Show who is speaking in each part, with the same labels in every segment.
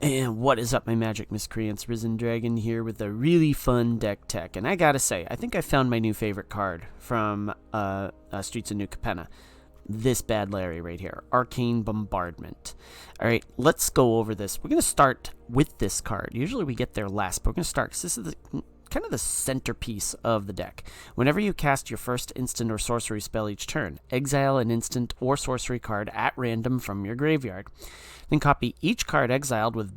Speaker 1: And what is up, my magic miscreants? Risen Dragon here with a really fun deck tech. And I gotta say, I think I found my new favorite card from Streets of New Capenna. This bad Larry right here, Arcane Bombardment. Alright, let's go over this. We're gonna start with this card. Usually we get there last, but we're gonna start because this is kind of the centerpiece of the deck. Whenever you cast your first instant or sorcery spell each turn, exile an instant or sorcery card at random from your graveyard. Then copy each card exiled with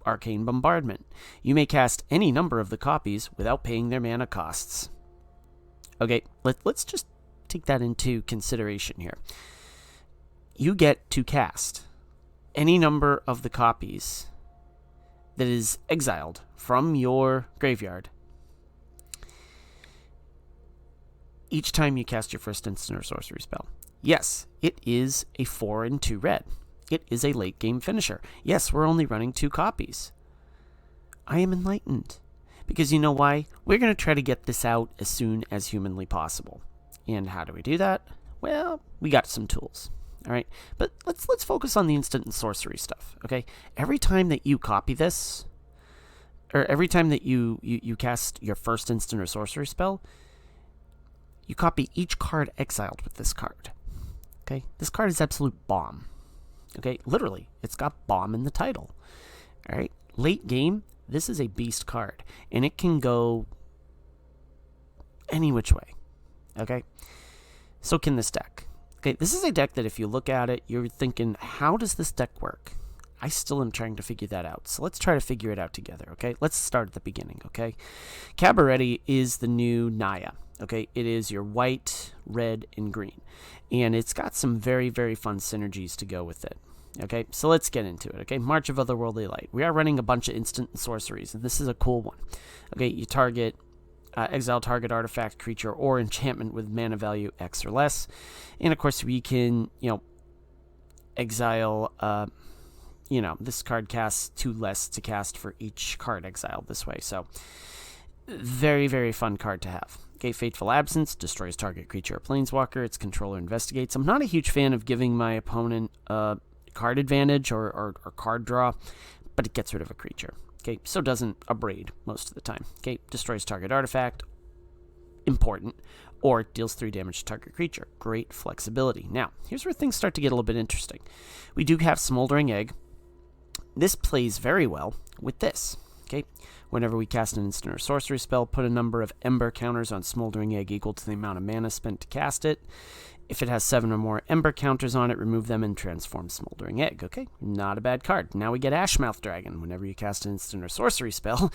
Speaker 1: Arcane Bombardment. You may cast any number of the copies without paying their mana costs. Okay, let's just take that into consideration here. You get to cast any number of the copies that is exiled from your graveyard each time you cast your first instant or sorcery spell. Yes, it is a 4 and 2 red. It is a late game finisher. Yes, we're only running 2 copies. I am enlightened. Because you know why? We're going to try to get this out as soon as humanly possible. And how do we do that? Well, we got some tools. Alright? But let's focus on the instant and sorcery stuff. Okay? Every time that you copy this, or every time that you cast your first instant or sorcery spell, you copy each card exiled with this card. Okay? This card is absolute bomb. Okay, literally, it's got bomb in the title. Alright, late game, this is a beast card, and it can go any which way. Okay, so can this deck. Okay, this is a deck that if you look at it, you're thinking, how does this deck work? I still am trying to figure that out, so let's try to figure it out together, okay? Let's start at the beginning, okay? Cabaretti is the new Naya. Okay, it is your white, red, and green. And it's got some very, very fun synergies to go with it. Okay, so let's get into it. Okay, March of Otherworldly Light. We are running a bunch of instant and sorceries, and this is a cool one. Okay, you target, exile target artifact, creature, or enchantment with mana value X or less. And of course, we can, exile, this card casts 2 less to cast for each card exiled this way. So, very, very fun card to have. Okay, Fateful Absence, destroys target creature or planeswalker. Its controller investigates. I'm not a huge fan of giving my opponent card advantage or card draw, but it gets rid of a creature. Okay, so doesn't Abrade most of the time. Okay, destroys target artifact, important, or deals 3 damage to target creature. Great flexibility. Now, here's where things start to get a little bit interesting. We do have Smoldering Egg. This plays very well with this. Okay, whenever we cast an instant or sorcery spell, put a number of Ember counters on Smoldering Egg equal to the amount of mana spent to cast it. If it has 7 or more Ember counters on it, remove them and transform Smoldering Egg. Okay, not a bad card. Now we get Ashmouth Dragon. Whenever you cast an instant or sorcery spell,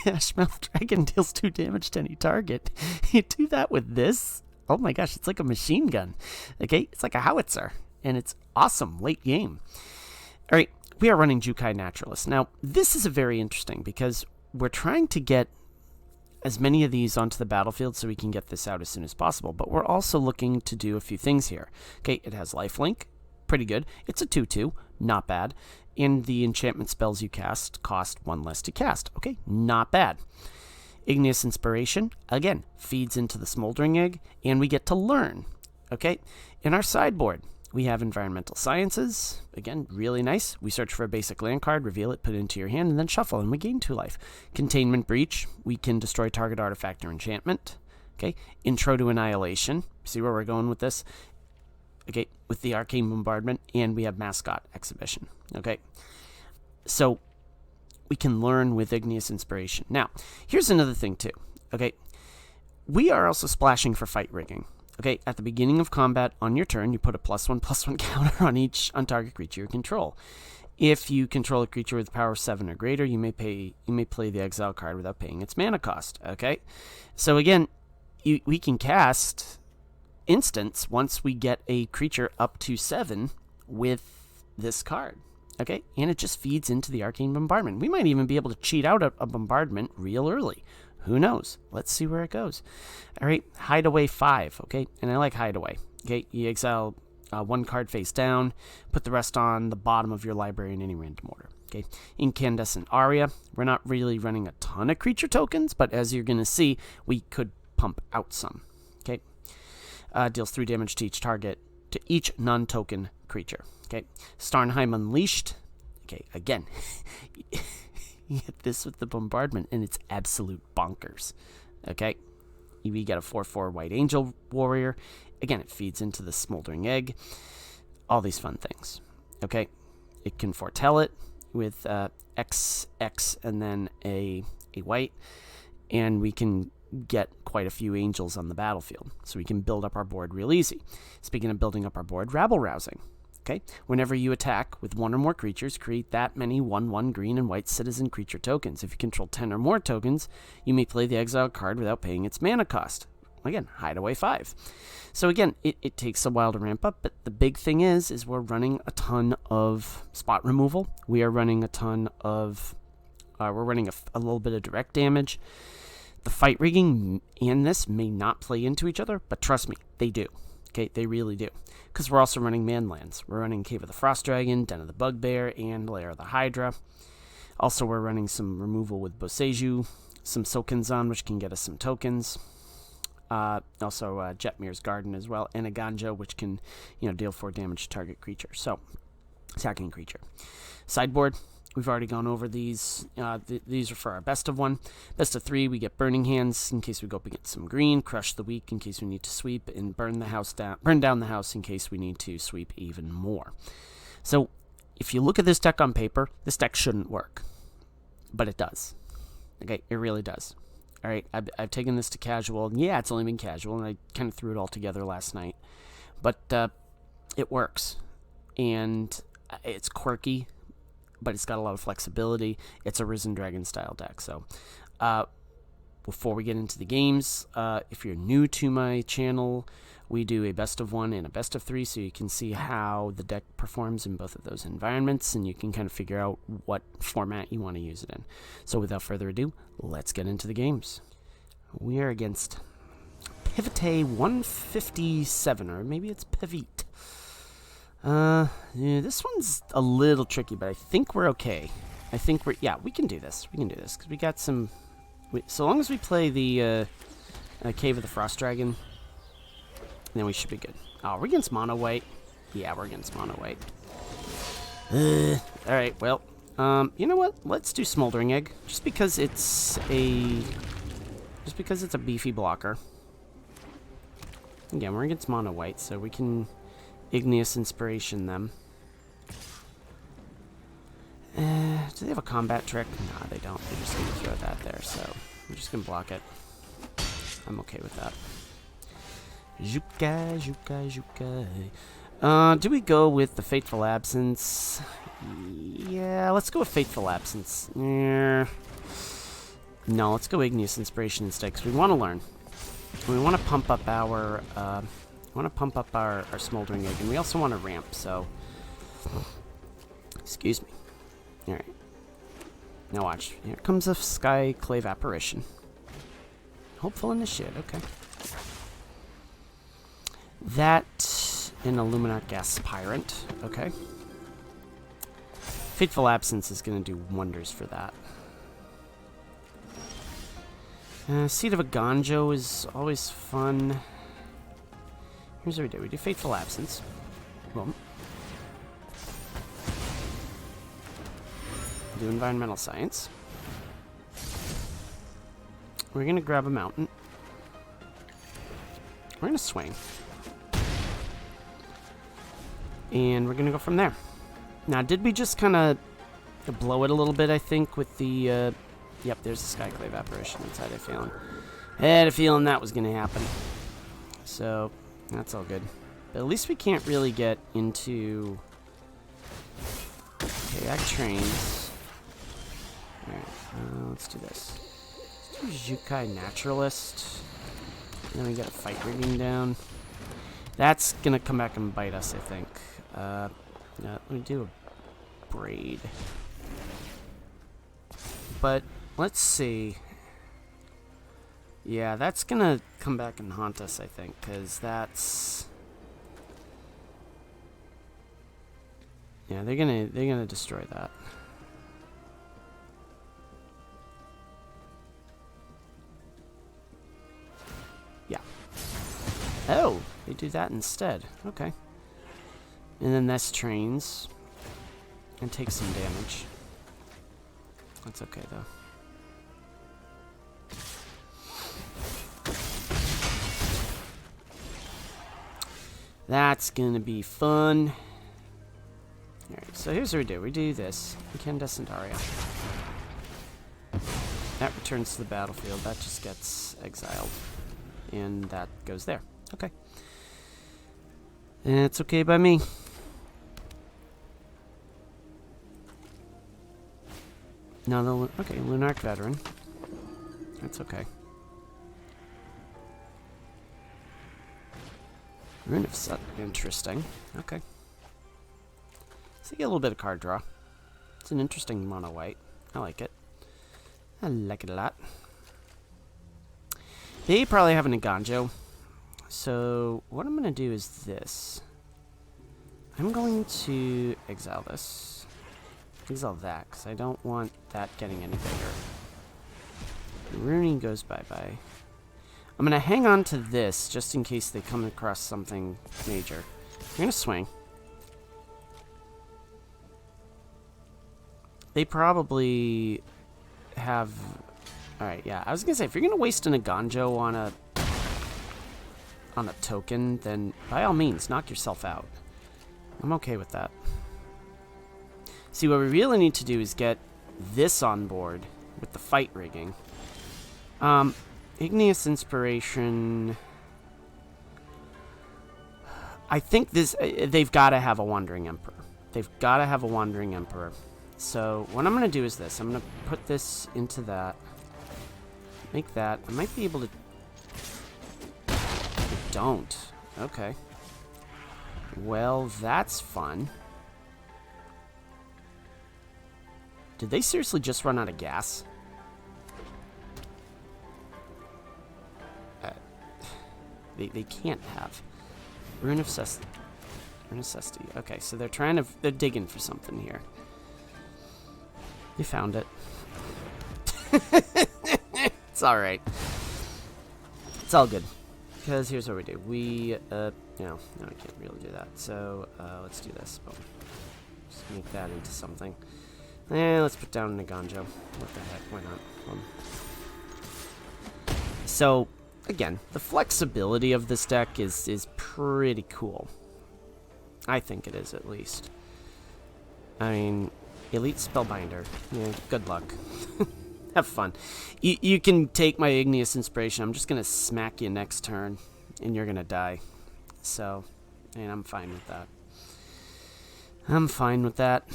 Speaker 1: Ashmouth Dragon deals 2 damage to any target. You do that with this? Oh my gosh, it's like a machine gun. Okay, it's like a howitzer, and it's awesome late game. All right. We are running Jukai Naturalist. Now, this is very interesting because we're trying to get as many of these onto the battlefield so we can get this out as soon as possible, but we're also looking to do a few things here. Okay, it has lifelink, pretty good. It's a 2/2, not bad. And the enchantment spells you cast cost 1 less to cast. Okay, not bad. Igneous Inspiration, again, feeds into the Smoldering Egg, and we get to learn. Okay, in our sideboard, we have Environmental Sciences. Again, really nice. We search for a basic land card, reveal it, put it into your hand, and then shuffle, and we gain 2 life. Containment Breach. We can destroy target artifact or enchantment. Okay. Intro to Annihilation. See where we're going with this? Okay. With the Arcane Bombardment, and we have Mascot Exhibition. Okay. So, we can learn with Igneous Inspiration. Now, here's another thing, too. Okay. We are also splashing for Fight Rigging. Okay, at the beginning of combat on your turn, you put a +1/+1 counter on target creature you control. If you control a creature with power 7 or greater, you may play the exile card without paying its mana cost. Okay, so again, we can cast instants once we get a creature up to 7 with this card. Okay, and it just feeds into the Arcane Bombardment. We might even be able to cheat out a bombardment real early. Who knows? Let's see where it goes. All right, Hideaway 5, okay? And I like Hideaway. Okay, you exile 1 card face down, put the rest on the bottom of your library in any random order. Okay, Incandescent Aria. We're not really running a ton of creature tokens, but as you're going to see, we could pump out some. Okay, deals 3 damage to each target, to each non-token creature. Okay, Starnheim Unleashed. Okay, again, you get this with the bombardment, and it's absolute bonkers. Okay, we got a 4/4 White Angel Warrior. Again, it feeds into the Smoldering Egg. All these fun things. Okay, it can foretell it with XX and then a white, and we can get quite a few angels on the battlefield, so we can build up our board real easy. Speaking of building up our board, rabble rousing. Okay, whenever you attack with one or more creatures, create that many 1/1 green and white citizen creature tokens. If you control 10 or more tokens, you may play the exile card without paying its mana cost. Again, Hideaway 5. So again, it takes a while to ramp up, but the big thing is we're running a ton of spot removal. We are running a ton of, we're running a little bit of direct damage. The fight rigging and this may not play into each other, but trust me, they do. Okay, they really do. Because we're also running manlands. We're running Cave of the Frost Dragon, Den of the Bugbear, and Lair of the Hydra. Also, we're running some removal with Boseiju, some Sokenzan, which can get us some tokens. Also, Jetmir's Garden as well, and a Ganja, which can, deal 4 damage to target creature. So, attacking creature. Sideboard. We've already gone over these. These are for our best of 1. Best of 3, we get Burning Hands in case we go up against some green, Crush the Weak in case we need to sweep, and burn down the house in case we need to sweep even more. So, if you look at this deck on paper, this deck shouldn't work. But it does. Okay, it really does. Alright, I've taken this to casual. Yeah, it's only been casual, and I kind of threw it all together last night. But it works. And it's quirky, but it's got a lot of flexibility. It's a Risen Dragon style deck. So, before we get into the games, if you're new to my channel, we do a best of 1 and a best of 3, so you can see how the deck performs in both of those environments, and you can kind of figure out what format you want to use it in. So without further ado, let's get into the games. We are against Pivete 157, or maybe it's Pivete. Yeah, this one's a little tricky, but I think we're okay. We can do this. We can do this, because we got some... so long as we play the Cave of the Frost Dragon, then we should be good. Oh, we're against mono white. Yeah, we're against mono white. Alright, well, you know what? Let's do Smoldering Egg, just because it's a beefy blocker. Again, we're against mono white, so we can Igneous Inspiration them. Do they have a combat trick? Nah, they don't. They're just going to throw that there, so we're just going to block it. I'm okay with that. Jukai, Jukai, Jukai. Do we go with the Fateful Absence? Yeah, let's go with Fateful Absence. Yeah. No, let's go Igneous Inspiration instead, because we want to learn. We want to pump up our Smoldering Egg, and we also want to ramp, so... Excuse me. Alright. Now watch. Here comes a Skyclave Apparition. Hopeful Initiate, okay. That in Illuminat Gas Pirant, okay. Fateful Absence is going to do wonders for that. Seed of a Ganjo is always fun. Here's what we do. We do Fateful Absence. Boom. Do Environmental Science. We're going to grab a mountain. We're going to swing. And we're going to go from there. Now, did we just kind of blow it a little bit, I think, with the... Yep, there's the Skyclave Apparition inside I feeling. I had a feeling that was going to happen. So, that's all good. But at least we can't really get into... Okay, that trains. Alright, let's do this. Let's do Jukai Naturalist. And then we got a fight rigging down. That's going to come back and bite us, I think. Yeah, let me do a braid. But, let's see. Yeah, that's going to come back and haunt us, I think, because that's... Yeah, they're gonna destroy that. Yeah. Oh, they do that instead. Okay. And then this trains. and take some damage. That's okay, though. That's gonna be fun. Alright, so here's what we do. We do this. Incandescent Aria. That returns to the battlefield. That just gets exiled. And that goes there. Okay. It's okay by me. No, okay, Lunarch Veteran. That's okay. Rune of Set. Interesting. Okay. So you get a little bit of card draw. It's an interesting mono white. I like it. I like it a lot. They probably have an Iganjo. So what I'm going to do is this. I'm going to exile this. Exile that, because I don't want that getting any bigger. Rooney goes bye-bye. I'm going to hang on to this just in case they come across something major. I'm going to swing. They probably have... Alright, yeah. I was going to say, if you're going to waste an Iganjo on a token, then by all means, knock yourself out. I'm okay with that. See, what we really need to do is get this on board with the fight rigging. Igneous Inspiration... I think this... they've got to have a Wandering Emperor. They've got to have a Wandering Emperor. So, what I'm going to do is this. I'm going to put this into that. Make that. I might be able to... I don't. Okay. Well, that's fun. Did they seriously just run out of gas? They can't have. Rune of Necessity. Okay, so they're digging for something here. They found it. It's alright. It's all good. Because here's what we do. We, no, we can't really do that. So, let's do this. Boom. Just make that into something. Let's put down Naganjo. What the heck? Why not? So, again, the flexibility of this deck is pretty cool. I think it is, at least. I mean, Elite Spellbinder. Yeah, good luck. Have fun. You can take my Igneous Inspiration. I'm just going to smack you next turn, and you're going to die. So, and I'm fine with that. I'm fine with that.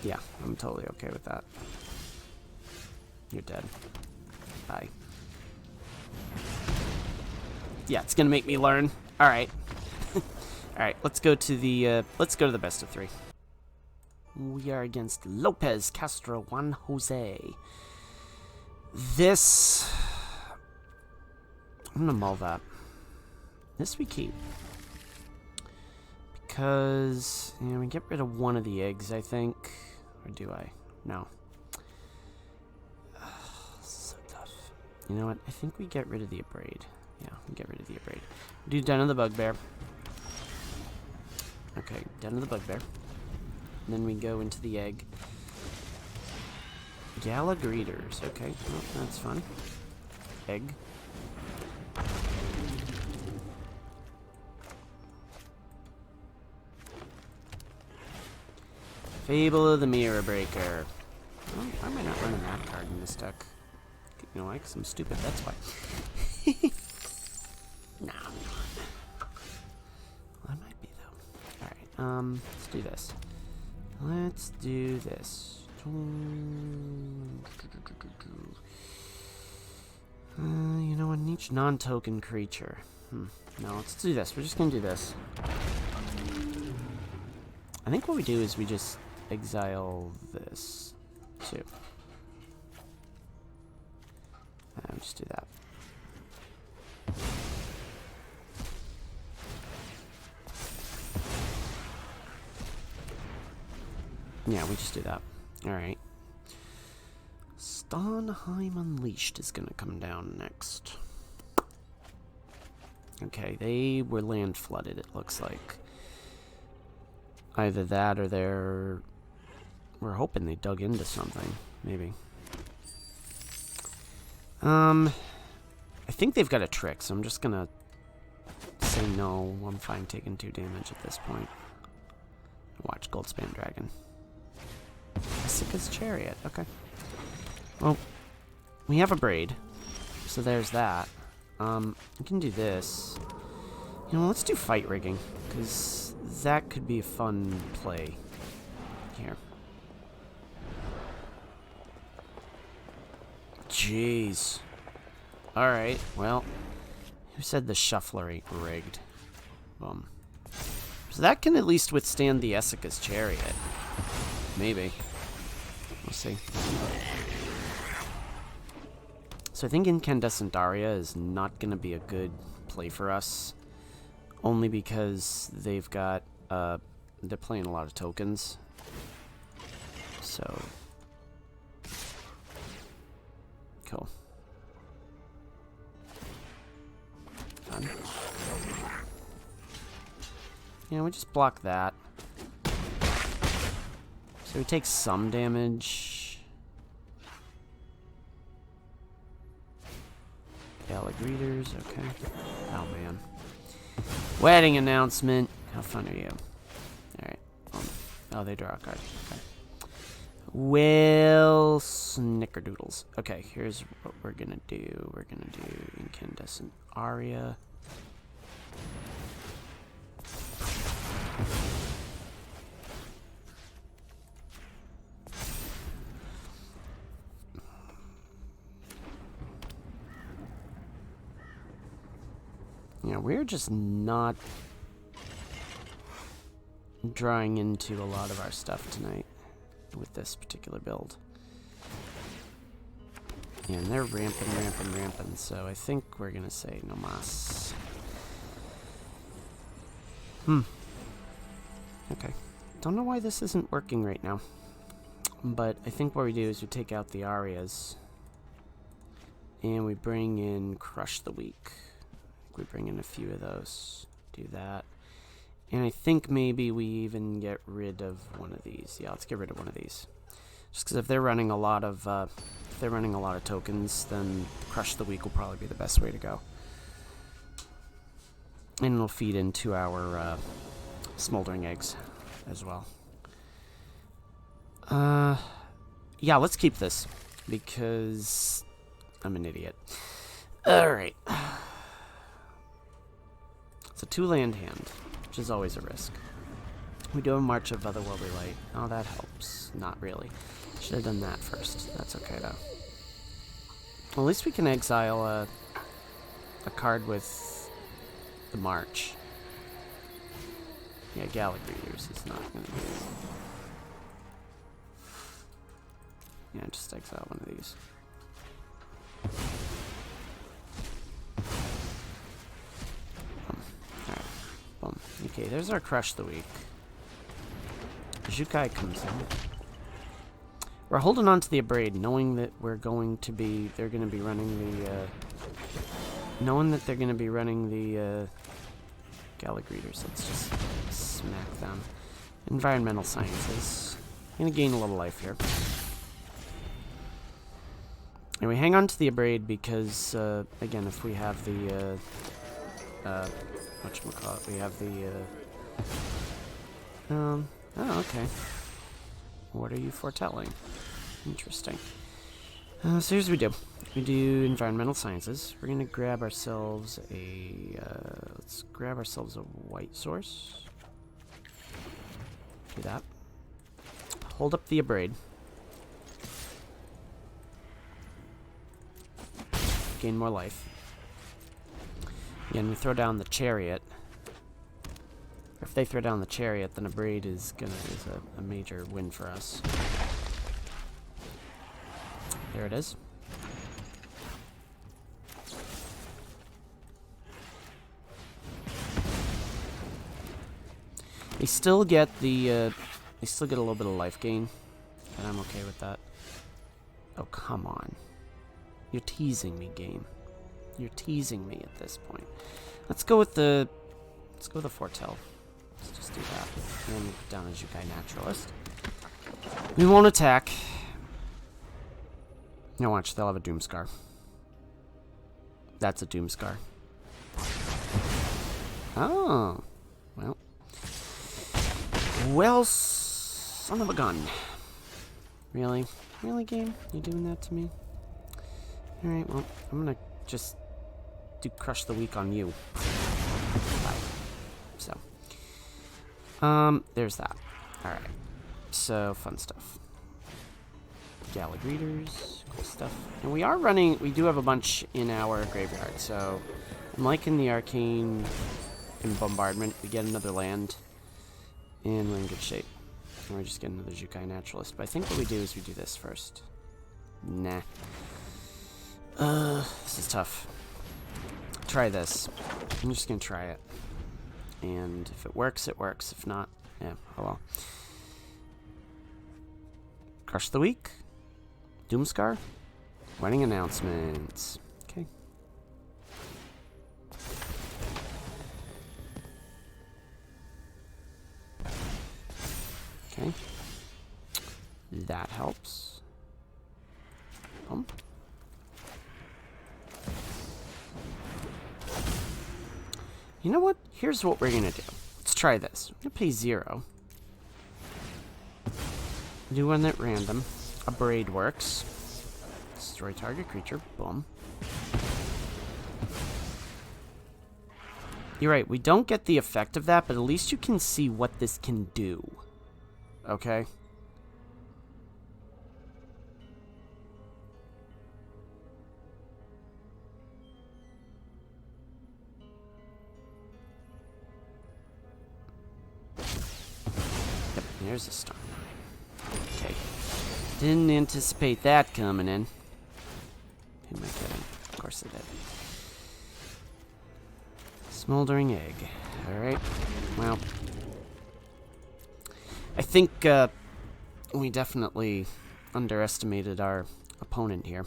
Speaker 1: Yeah, I'm totally okay with that. You're dead. Bye. Yeah, it's gonna make me learn. All right. All right. Let's go to the best of 3. We are against Lopez Castro Juan Jose. This, I'm gonna mull that. This we keep because we get rid of one of the eggs, I think, or do I? No. So tough. You know what? I think we get rid of the Abrade. Yeah, we get rid of the Abrade. Do Den of the Bugbear. Okay, Den of the Bugbear. And then we go into the egg. Gala Greeters. Okay, well, that's fun. Egg. Fable of the Mirror Breaker. Well, why am I not running that card in this deck? You know why? Because I'm stupid, that's why. Nah, I'm not. Well, I might be, though. Alright, let's do this. Let's do this. You know what? Each non-token creature. No, let's do this. We're just gonna do this. I think what we do is we just exile this, too. Just do that. Yeah, we just do that. Alright. Stonheim Unleashed is gonna come down next. Okay, they were land flooded, it looks like. Either that or they're... We're hoping they dug into something. Maybe. I think they've got a trick, so I'm just gonna say no. I'm fine taking 2 damage at this point. Watch Goldspan Dragon. Asuka's Chariot. Okay. Well, we have a braid, so there's that. We can do this. You know, let's do fight rigging, because that could be a fun play here. Jeez. Alright, well, who said the shuffler ain't rigged? Boom. So that can at least withstand the Asuka's Chariot. Maybe. We'll see. So I think Incandescent Daria is not going to be a good play for us. Only because they've got, they're playing a lot of tokens. So. Cool. Fun. Yeah, we just block that. So we take some damage. Gallic Readers, okay. Oh man. Wedding announcement. How fun are you? Alright. Oh, they draw a card. Okay. Well, snickerdoodles. Okay, here's what we're gonna do. We're gonna do Incandescent Aria. Yeah, we're just not drawing into a lot of our stuff tonight with this particular build. Yeah, and they're ramping, so I think we're gonna say no mas. Okay. Don't know why this isn't working right now. But I think what we do is we take out the Arias and we bring in Crush the Weak. We bring in a few of those. Do that. And I think maybe we even get rid of one of these. Yeah, let's get rid of one of these. Just because if they're running a lot of tokens, then Crush the Weak will probably be the best way to go. And it'll feed into our Smoldering Eggs as well. Yeah, let's keep this because I'm an idiot. All right. It's a 2-land hand, which is always a risk. We do a March of Otherworldly Light. Oh, that helps. Not really. Should have done that first. That's okay, though. Well, at least we can exile a card with the March. Yeah, Gallic Readers is not going to be... Yeah, just exile one of these. Alright. Boom. Okay, there's our Crush the Weak. Jukai comes in. We're holding on to the Abrade, knowing that they're going to be running the Gallic Readers. Let's just smack them. Environmental Sciences. Gonna gain a little life here. And we hang on to the Abrade because, again, if we have the, whatchamacallit, we have the, oh, okay. What are you foretelling? Interesting. So here's what we do. We do Environmental Sciences. We're gonna grab ourselves a, let's grab ourselves a white source. Do that. Hold up the Abrade. Gain more life. Again, we throw down the Chariot. If they throw down the Chariot, then Abrade is a major win for us. There it is. They still get the they still get a little bit of life gain, and I'm okay with that. Oh, come on. You're teasing me, game. You're teasing me at this point. Let's go with the Foretell. Let's just do that. And put down a Jukai Naturalist. We won't attack. No, watch, they'll have a Doomscar. That's a Doomscar. Oh. Well. Well, son of a gun. Really? Really, game? You doing that to me? Alright, well, I'm gonna just do Crush the Weak on you. Bye. So. There's that. Alright. So, fun stuff. Gala Greeters, cool stuff. And we are running, we do have a bunch in our graveyard, so I'm liking the Arcane Bombardment. We get another land, and we're in good shape. And we just get another Jukai Naturalist. But I think what we do is we do this first. Nah. This is tough. Try this. I'm just gonna try it. And if it works, it works. If not, yeah, oh well. Crush the Weak. Doomscar. Wedding announcements. Okay. Okay. That helps. You know what? Here's what we're gonna do. Let's try this. I'm gonna pay 0. Do one at random. A Braid works. Destroy target creature. Boom. You're right, we don't get the effect of that, but at least you can see what this can do. Okay? Yep, there's a star. Okay. Didn't anticipate that coming in. Who am I kidding? Of course I did. Smoldering Egg. Alright. Well. I think we definitely underestimated our opponent here.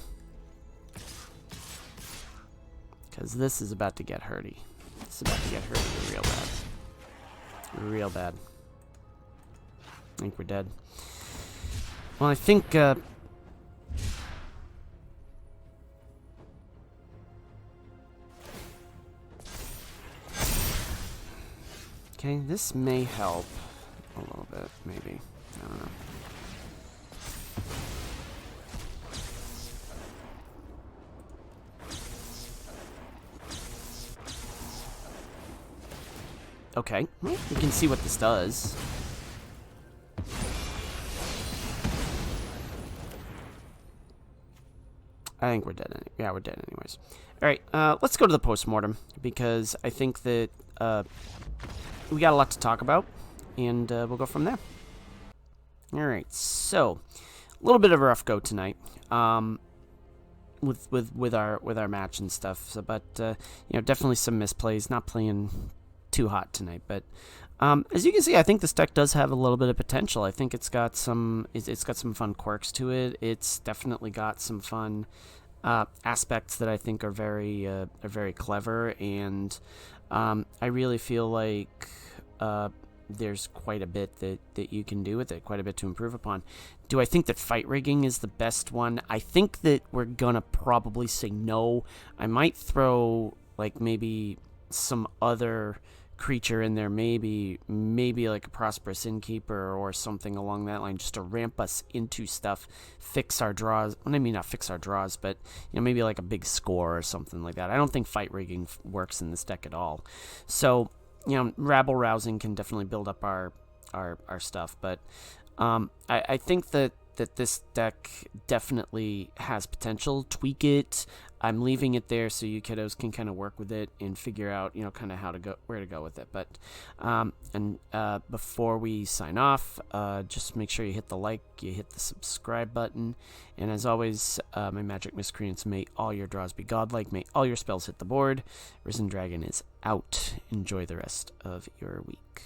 Speaker 1: Because this is about to get hurty. This is about to get hurty real bad. Real bad. I think we're dead. Well, I think, okay, this may help a little bit, maybe. I don't know. Okay, well, you can see what this does. I think we're dead. Yeah, we're dead anyways. All right, let's go to the postmortem because I think that we got a lot to talk about, and we'll go from there. All right, so a little bit of a rough go tonight with our match and stuff. So, but you know, definitely some misplays. Not playing too hot tonight, but as you can see, I think this deck does have a little bit of potential. I think it's got some fun quirks to it. It's definitely got some fun aspects that I think are very clever, and I really feel like there's quite a bit that you can do with it, quite a bit to improve upon. Do I think that fight rigging is the best one? I think that we're gonna probably say no. I might throw like maybe some other creature in there, maybe like a Prosperous Innkeeper or something along that line, just to ramp us into stuff, fix our draws. Well, I mean, not fix our draws, but you know, maybe like a big score or something like that. I don't think fight rigging works in this deck at all. So, you know, rabble rousing can definitely build up our stuff, but I think that this deck definitely has potential. Tweak it. I'm leaving it there so you kiddos can kind of work with it and figure out, you know, kind of where to go with it. But before we sign off, just make sure you hit the like, you hit the subscribe button, and as always, my magic miscreants, may all your draws be godlike, may all your spells hit the board. Risen Dragon is out. Enjoy the rest of your week.